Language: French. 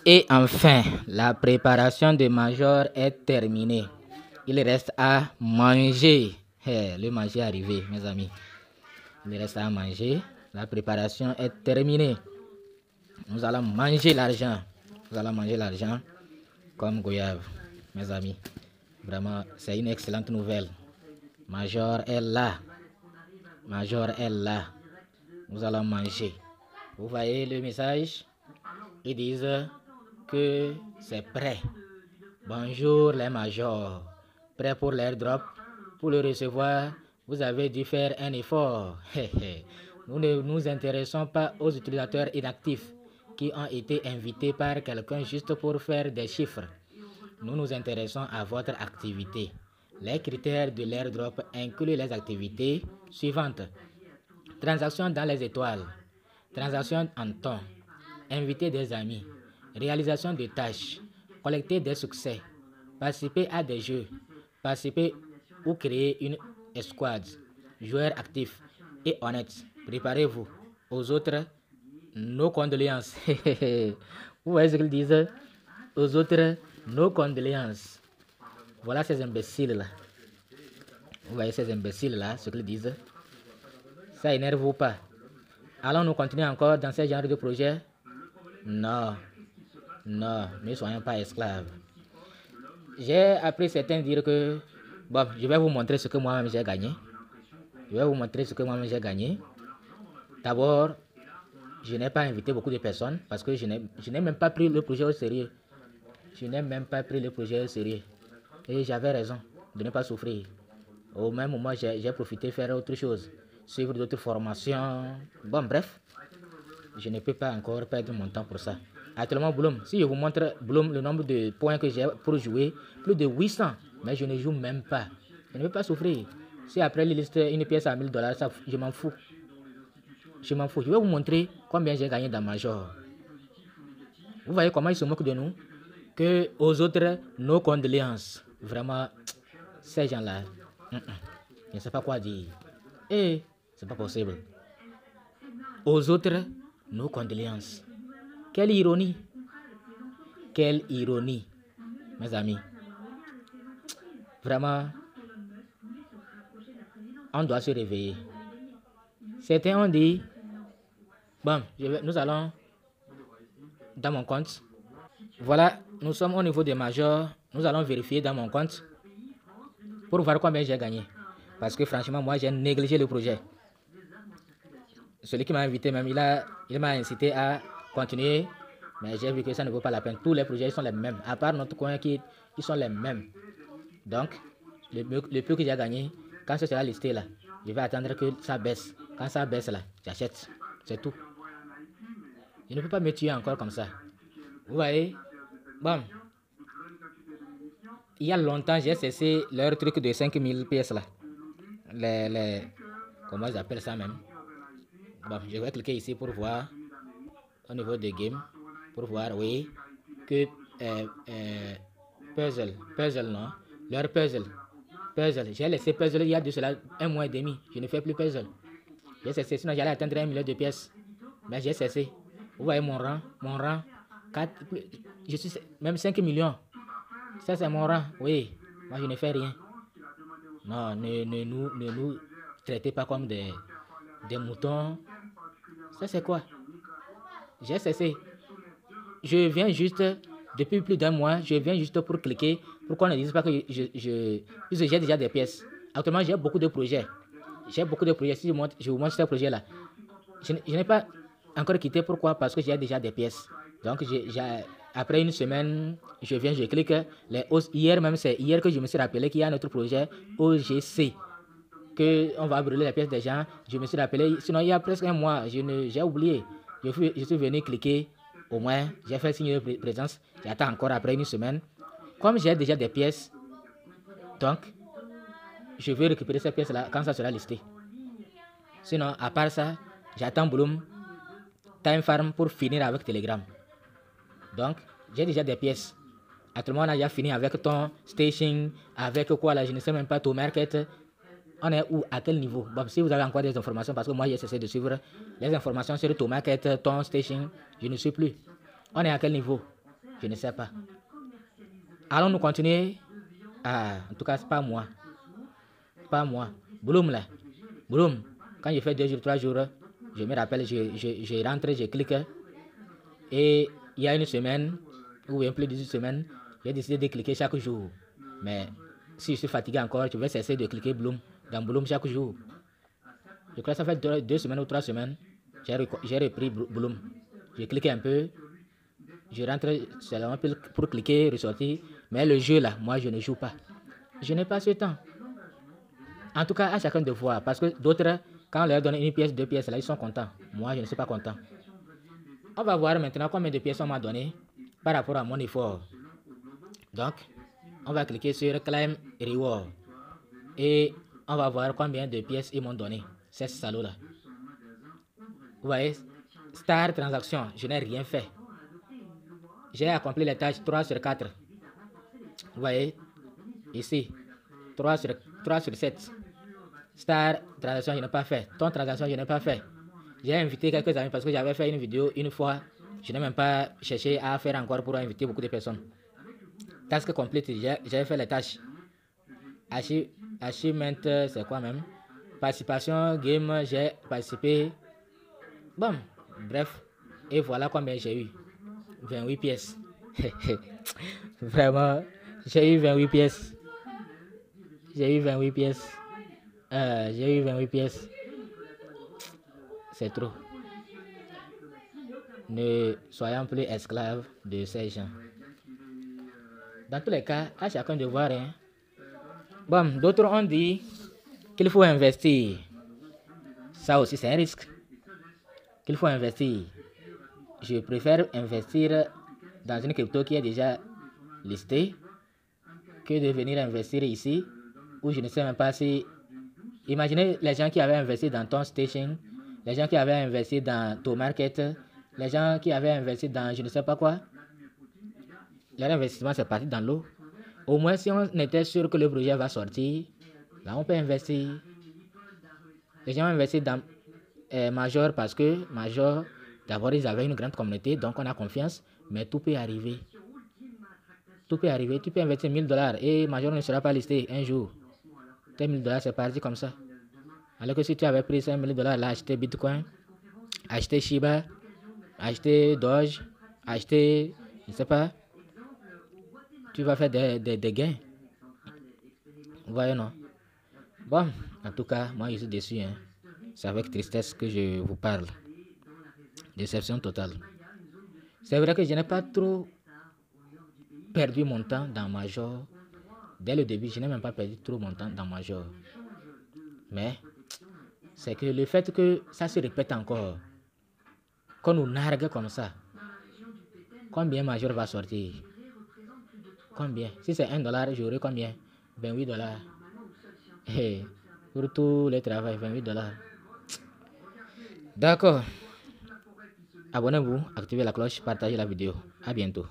Et enfin, la préparation de Major est terminée. Il reste à manger. Le manger est arrivé, mes amis. Il reste à manger. La préparation est terminée. Nous allons manger l'argent. Nous allons manger l'argent comme goyave, mes amis. Vraiment, c'est une excellente nouvelle. Major est là. Major est là. Nous allons manger. Vous voyez le message? Ils disent que c'est prêt. Bonjour les majors. Prêt pour l'airdrop? Pour le recevoir, vous avez dû faire un effort. Nous ne nous intéressons pas aux utilisateurs inactifs qui ont été invités par quelqu'un juste pour faire des chiffres. Nous nous intéressons à votre activité. Les critères de l'airdrop incluent les activités suivantes. Transactions dans les étoiles. Transactions en temps. Inviter des amis. Réalisation de tâches. Collecter des succès. Participer à des jeux. Participer ou créer une escouade. Joueurs actifs et honnêtes. Préparez-vous. Aux autres, nos condoléances. Vous voyez ce qu'ils disent? Aux autres, nos condoléances. Voilà ces imbéciles-là. Vous voyez ces imbéciles-là, ce qu'ils disent? Ça énerve ou pas? Allons-nous continuer encore dans ce genre de projet? Non. Non, ne soyons pas esclaves. J'ai appris certains dire que... Bon, je vais vous montrer ce que moi-même j'ai gagné. Je vais vous montrer ce que moi-même j'ai gagné. D'abord, je n'ai pas invité beaucoup de personnes parce que je n'ai même pas pris le projet au sérieux. Je n'ai même pas pris le projet au sérieux. Et j'avais raison de ne pas souffrir. Au même moment, j'ai profité de faire autre chose. Suivre d'autres formations. Bon, bref. Je ne peux pas encore perdre mon temps pour ça. Actuellement, Bloom, si je vous montre Bloom, le nombre de points que j'ai pour jouer, plus de 800. Mais je ne joue même pas. Je ne veux pas souffrir. Si après il liste une pièce à 1000 $, ça, je m'en fous. Je m'en fous. Je vais vous montrer combien j'ai gagné dans Major. Vous voyez comment ils se moquent de nous? Que aux autres, nos condoléances. Vraiment, ces gens-là, je ne sais pas quoi dire. Et c'est pas possible. Aux autres, nos condoléances. Quelle ironie. Quelle ironie, mes amis. Vraiment, on doit se réveiller. Certains ont dit, bon, nous allons dans mon compte. Voilà, nous sommes au niveau des majors. Nous allons vérifier dans mon compte pour voir combien j'ai gagné. Parce que franchement, moi, j'ai négligé le projet. Celui qui m'a invité même, il m'a incité à continuer. Mais j'ai vu que ça ne vaut pas la peine. Tous les projets sont les mêmes. À part notre coin qui ils sont les mêmes. Donc, le peu que j'ai gagné, quand ce sera listé là, je vais attendre que ça baisse. Quand ça baisse là, j'achète. C'est tout. Je ne peux pas me tuer encore comme ça. Vous voyez? Bon. Il y a longtemps, j'ai cessé leur truc de 5000 pièces là. Comment j'appelle ça même? Bon, je vais cliquer ici pour voir au niveau de game. Pour voir, oui, que puzzle, non? Leur puzzle. J'ai laissé puzzle il y a de cela 1 mois et demi. Je ne fais plus puzzle. J'ai cessé, sinon j'allais atteindre 1 million de pièces. Mais j'ai cessé. Vous voyez mon rang? 4, je suis même 5 millions. Ça c'est mon rang, oui. Moi je ne fais rien. Non, ne nous traitez pas comme des moutons. Ça c'est quoi? J'ai cessé. Je viens juste, depuis plus d'1 mois, je viens juste pour cliquer, pour qu'on ne dise pas que j'ai déjà des pièces. Actuellement, j'ai beaucoup de projets. Si je vous montre ce projet-là, je n'ai pas encore quitté. Pourquoi? Parce que j'ai déjà des pièces. Donc, après une semaine, je viens, je clique. Hier même, c'est hier que je me suis rappelé qu'il y a un autre projet OGC, qu'on va brûler les pièces des gens. Je me suis rappelé, sinon il y a presque 1 mois, j'ai oublié. Je suis venu cliquer. Au moins, j'ai fait signe de présence. J'attends encore après une semaine. Comme j'ai déjà des pièces, donc, je vais récupérer ces pièces-là quand ça sera listé. Sinon, à part ça, j'attends Bloom Time Farm pour finir avec Telegram. Donc, j'ai déjà des pièces. Actuellement, on a déjà fini avec ton station, avec quoi là, je ne sais même pas, ton market. On est où? À quel niveau? Bon, si vous avez encore des informations, parce que moi, j'ai cessé de suivre les informations sur ton market, ton station, je ne sais plus. On est à quel niveau? Je ne sais pas. Allons-nous continuer? Ah, en tout cas, c'est pas moi. Pas moi. Bloom là. Bloom. Quand je fais 2 jours, 3 jours, je me rappelle, je rentre, je clique. Et il y a une semaine, ou bien plus d'1 semaine, j'ai décidé de cliquer chaque jour. Mais si je suis fatigué encore, je vais cesser de cliquer Bloom dans Bloom chaque jour. Je crois que ça fait 2 semaines ou 3 semaines, j'ai repris Bloom. J'ai cliqué un peu, je rentre seulement pour cliquer, ressortir. Mais le jeu là, moi je ne joue pas. Je n'ai pas ce temps. En tout cas, à chacun de voir. Parce que d'autres, quand on leur donne 1 pièce, 2 pièces, là, ils sont contents. Moi, je ne suis pas content. On va voir maintenant combien de pièces on m'a donné par rapport à mon effort. Donc, on va cliquer sur Claim Reward. Et on va voir combien de pièces ils m'ont donné. Ces salauds-là. Vous voyez, Star Transaction, je n'ai rien fait. J'ai accompli les tâches 3 sur 4. Vous voyez, ici, 3 sur 7. Star Transaction, je n'ai pas fait. Ton Transaction, je n'ai pas fait. J'ai invité quelques amis parce que j'avais fait une vidéo une fois. Je n'ai même pas cherché à faire encore pour inviter beaucoup de personnes. Task complete, j'ai fait les tâches. Achievement, c'est quoi même? Participation, game, j'ai participé. Bon, bref. Et voilà combien j'ai eu. 28 pièces. Vraiment, j'ai eu 28 pièces. J'ai eu 28 pièces. J'ai eu 28 pièces. C'est trop. Ne soyons plus esclaves de ces gens. Dans tous les cas, à chacun de voir. Hein. Bon, d'autres ont dit qu'il faut investir. Ça aussi, c'est un risque. Qu'il faut investir. Je préfère investir dans une crypto qui est déjà listée que de venir investir ici où je ne sais même pas si... Imaginez les gens qui avaient investi dans ton station, les gens qui avaient investi dans ton market, les gens qui avaient investi dans je ne sais pas quoi. Leur investissement, c'est parti dans l'eau. Au moins, si on était sûr que le projet va sortir, là, on peut investir. Les gens ont investi dans Major parce que Major, d'abord, ils avaient une grande communauté, donc on a confiance, mais tout peut arriver. Tout peut arriver. Tu peux investir $1000 et Major ne sera pas listé un jour. Tes $1000, c'est parti comme ça. Alors que si tu avais pris ces $1000 là, acheter Bitcoin, acheter Shiba, acheter Doge, acheter, je ne sais pas, tu vas faire des gains. Vous voyez, non? Bon, en tout cas, moi je suis déçu. Hein. C'est avec tristesse que je vous parle. Déception totale. C'est vrai que je n'ai pas trop perdu mon temps dans Major. Dès le début, je n'ai même pas perdu trop mon temps dans Major. Mais, c'est que le fait que ça se répète encore, qu'on nous nargue comme ça, combien Major va sortir? Combien? Si c'est $1, j'aurai combien? $28. Hey, pour tout le travail, $28. D'accord. Abonnez-vous, activez la cloche, partagez la vidéo. À bientôt.